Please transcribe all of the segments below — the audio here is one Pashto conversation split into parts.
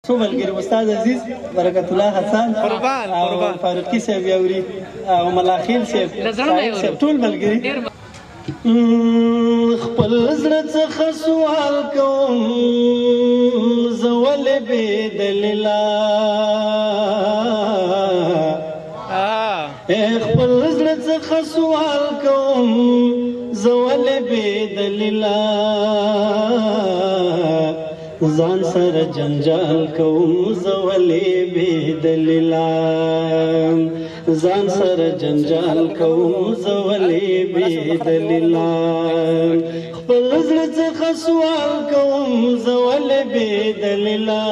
څو ملګري استاد عزیز برکت الله حسن او فاروقي صاحب یاوري او ملاخیل صاحب ټول ملګري خپل زړه څخه سوال کوم زه ولې بې دلیله خپل زړه څخه سوال کوم زه ولې بې دلیله ځان سره جنجال کوم زه ولې بې دلیله ځان سره جنجال کوم زه ولې بې دلیله خپل زړه څخه سوال کوم زه ولې بې دلیله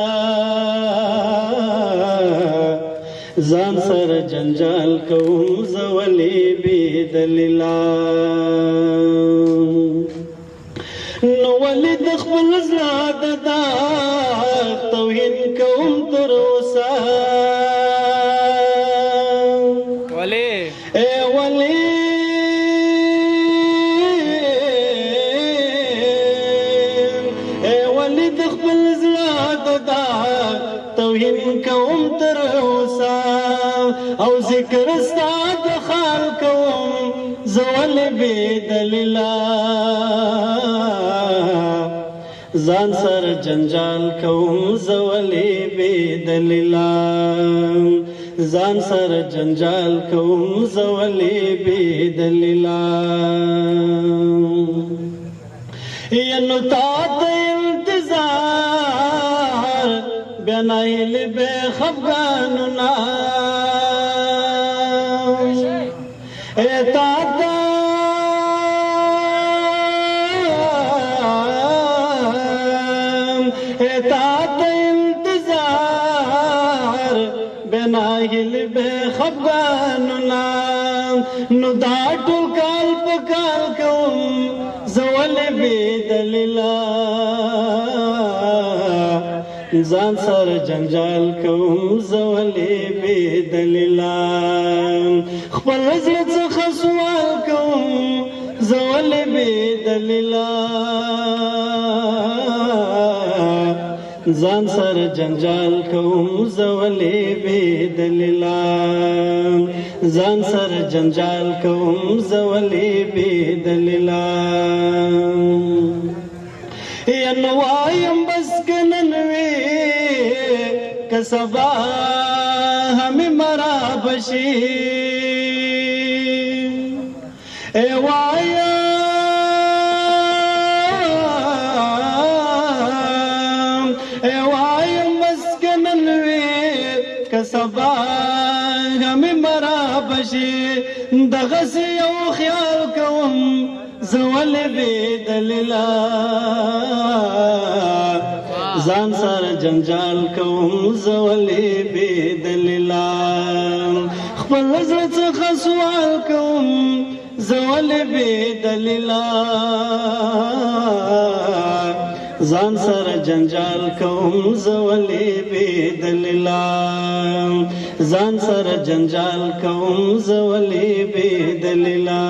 ځان سره جنجال کوم زه ولې بې دلیله نو ولې د خپل زړه د داغ توهین کوم تر اوسه ولې ولې د خپل زړه د داغ توهین کوم تر اوسه او ذکر ستا د خال کوم زه ولې بې دلیله ځان سره جنجال کوم زه ولې بې دلیله ځان سره جنجال کوم زه ولې بې دلیله نو تا ته انتظار بیا نایل بې خفګانونه تا ته انتظار بناهل بے خفګانونه نو دا ټول کال په کال کوم زه ولې بې دلیله ځان سره جنجال کوم زه ولې بې دلیله خپل زړه څخه سوال کوم زه ولې بې دلیله ځان سره جنجال کوم زه ولې بې دلیله ځان سره جنجال کوم زه ولې بې دلیله نو وایم بس که نن وي که سبا همې مرا بشي وایم بس که نن وي که سبا همې مرا بشي دغسې یو خیال کوم زه ولې بې دلیله ځان سره جنجال کوم زه ولې بې دلیله خپل زړه څخه سوال کوم زه ولې بې دلیله ځان سره جنجال کوم زه ولې بې دلیله ځان سره جنجال کوم زه ولې بې دلیله